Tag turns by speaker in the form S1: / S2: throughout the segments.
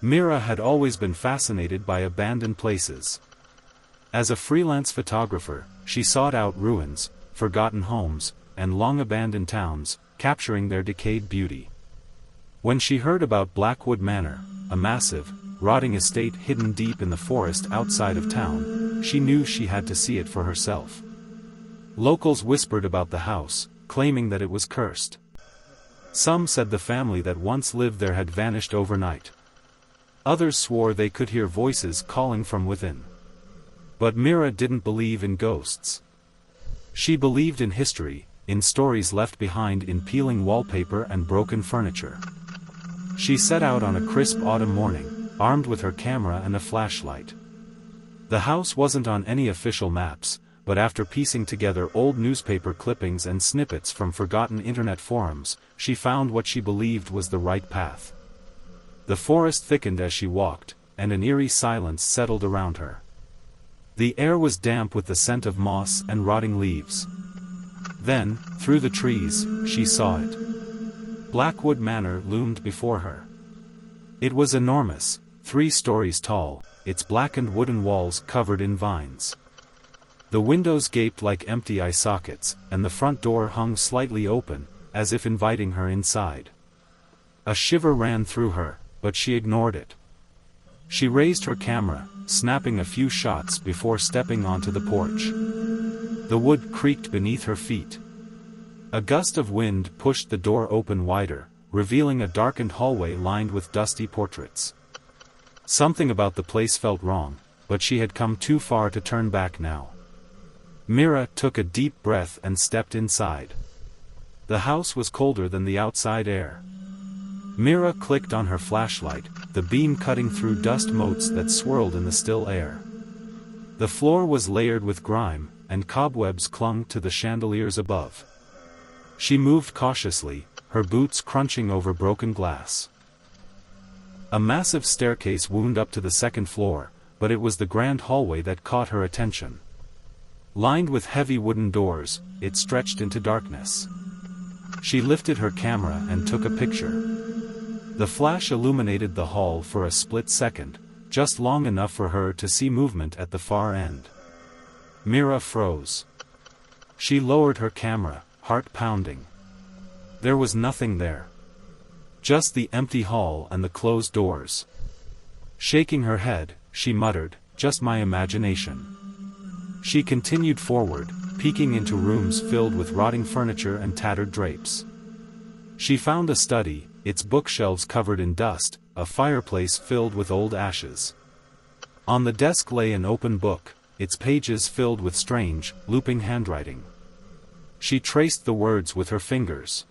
S1: Mira had always been fascinated by abandoned places. As a freelance photographer, she sought out ruins, forgotten homes, and long-abandoned towns, capturing their decayed beauty. When she heard about Blackwood Manor, a massive, rotting estate hidden deep in the forest outside of town, she knew she had to see it for herself. Locals whispered about the house, claiming that it was cursed. Some said the family that once lived there had vanished overnight. Others swore they could hear voices calling from within. But Mira didn't believe in ghosts. She believed in history, in stories left behind in peeling wallpaper and broken furniture. She set out on a crisp autumn morning, armed with her camera and a flashlight. The house wasn't on any official maps, but after piecing together old newspaper clippings and snippets from forgotten internet forums, she found what she believed was the right path. The forest thickened as she walked, and an eerie silence settled around her. The air was damp with the scent of moss and rotting leaves. Then, through the trees, she saw it. Blackwood Manor loomed before her. It was enormous, 3 stories tall, its blackened wooden walls covered in vines. The windows gaped like empty eye sockets, and the front door hung slightly open, as if inviting her inside. A shiver ran through her, but she ignored it. She raised her camera, snapping a few shots before stepping onto the porch. The wood creaked beneath her feet. A gust of wind pushed the door open wider, revealing a darkened hallway lined with dusty portraits. Something about the place felt wrong, but she had come too far to turn back now. Mira took a deep breath and stepped inside. The house was colder than the outside air. Mira clicked on her flashlight, the beam cutting through dust motes that swirled in the still air. The floor was layered with grime, and cobwebs clung to the chandeliers above. She moved cautiously, her boots crunching over broken glass. A massive staircase wound up to the second floor, but it was the grand hallway that caught her attention. Lined with heavy wooden doors, it stretched into darkness. She lifted her camera and took a picture. The flash illuminated the hall for a split second, just long enough for her to see movement at the far end. Mira froze. She lowered her camera, heart pounding. There was nothing there. Just the empty hall and the closed doors. Shaking her head, she muttered, "Just my imagination." She continued forward, peeking into rooms filled with rotting furniture and tattered drapes. She found a study, its bookshelves covered in dust, a fireplace filled with old ashes. On the desk lay an open book, its pages filled with strange, looping handwriting. She traced the words with her fingers.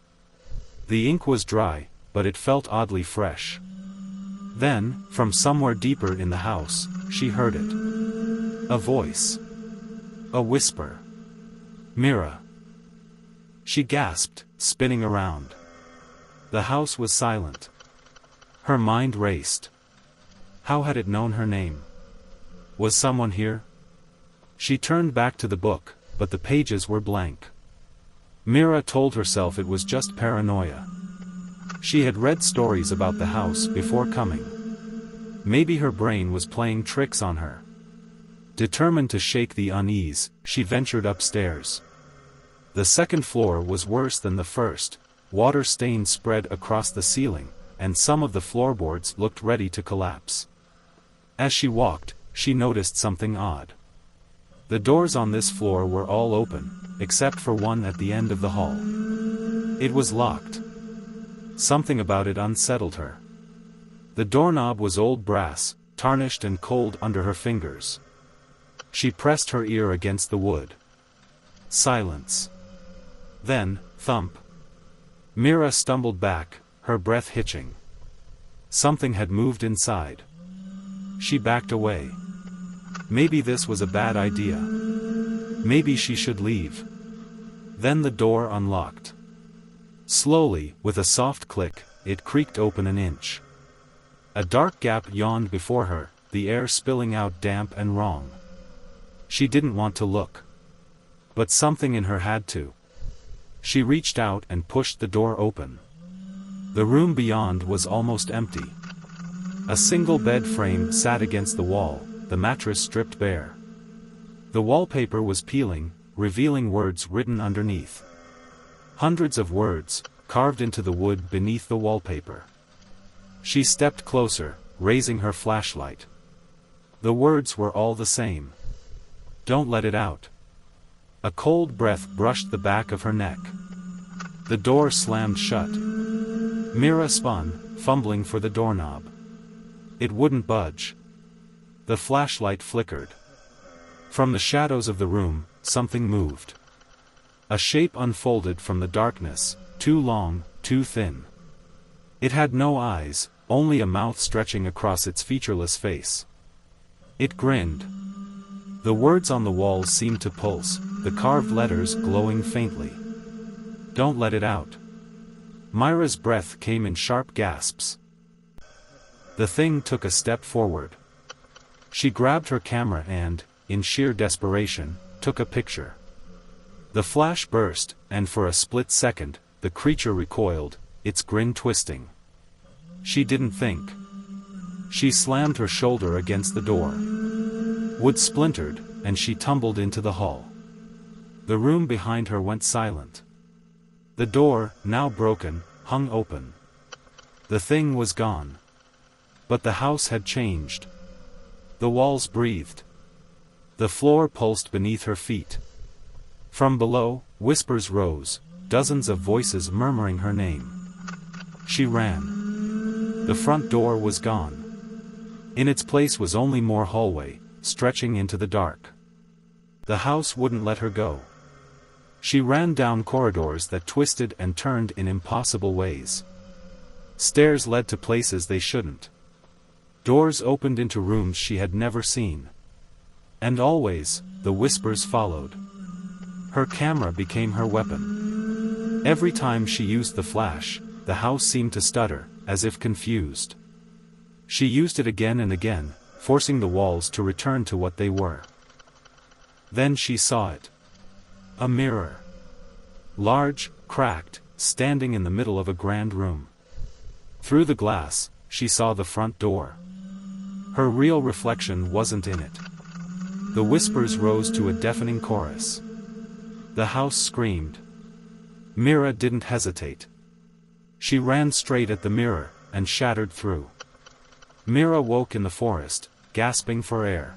S1: The ink was dry, but it felt oddly fresh. Then, from somewhere deeper in the house, she heard it. A voice. A whisper. "Mira." She gasped, spinning around. The house was silent. Her mind raced. How had it known her name? Was someone here? She turned back to the book, but the pages were blank. Mira told herself it was just paranoia. She had read stories about the house before coming. Maybe her brain was playing tricks on her. Determined to shake the unease, she ventured upstairs. The second floor was worse than the first. Water stains spread across the ceiling, and some of the floorboards looked ready to collapse. As she walked, she noticed something odd. The doors on this floor were all open, except for one at the end of the hall. It was locked. Something about it unsettled her. The doorknob was old brass, tarnished and cold under her fingers. She pressed her ear against the wood. Silence. Then, thump. Mira stumbled back, her breath hitching. Something had moved inside. She backed away. Maybe this was a bad idea. Maybe she should leave. Then the door unlocked. Slowly, with a soft click, it creaked open an inch. A dark gap yawned before her, the air spilling out damp and wrong. She didn't want to look. But something in her had to. She reached out and pushed the door open. The room beyond was almost empty. A single bed frame sat against the wall, the mattress stripped bare. The wallpaper was peeling, revealing words written underneath. Hundreds of words, carved into the wood beneath the wallpaper. She stepped closer, raising her flashlight. The words were all the same. Don't let it out. A cold breath brushed the back of her neck. The door slammed shut. Mira spun, fumbling for the doorknob. It wouldn't budge. The flashlight flickered. From the shadows of the room, something moved. A shape unfolded from the darkness, too long, too thin. It had no eyes, only a mouth stretching across its featureless face. It grinned. The words on the walls seemed to pulse, the carved letters glowing faintly. Don't let it out. Mira's breath came in sharp gasps. The thing took a step forward. She grabbed her camera and, in sheer desperation, took a picture. The flash burst, and for a split second, the creature recoiled, its grin twisting. She didn't think. She slammed her shoulder against the door. Wood splintered, and she tumbled into the hall. The room behind her went silent. The door, now broken, hung open. The thing was gone. But the house had changed. The walls breathed. The floor pulsed beneath her feet. From below, whispers rose, dozens of voices murmuring her name. She ran. The front door was gone. In its place was only more hallway, stretching into the dark. The house wouldn't let her go. She ran down corridors that twisted and turned in impossible ways. Stairs led to places they shouldn't. Doors opened into rooms she had never seen. And always, the whispers followed. Her camera became her weapon. Every time she used the flash, the house seemed to stutter, as if confused. She used it again and again, forcing the walls to return to what they were. Then she saw it. A mirror. Large, cracked, standing in the middle of a grand room. Through the glass, she saw the front door. Her real reflection wasn't in it. The whispers rose to a deafening chorus. The house screamed. Mira didn't hesitate. She ran straight at the mirror, and shattered through. Mira woke in the forest, gasping for air.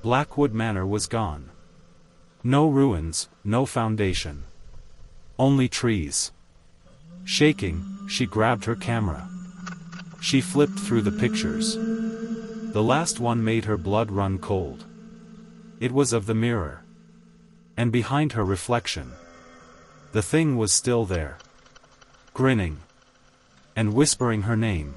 S1: Blackwood Manor was gone. No ruins, no foundation. Only trees. Shaking, she grabbed her camera. She flipped through the pictures. The last one made her blood run cold. It was of the mirror. And behind her reflection, the thing was still there. Grinning. And whispering her name.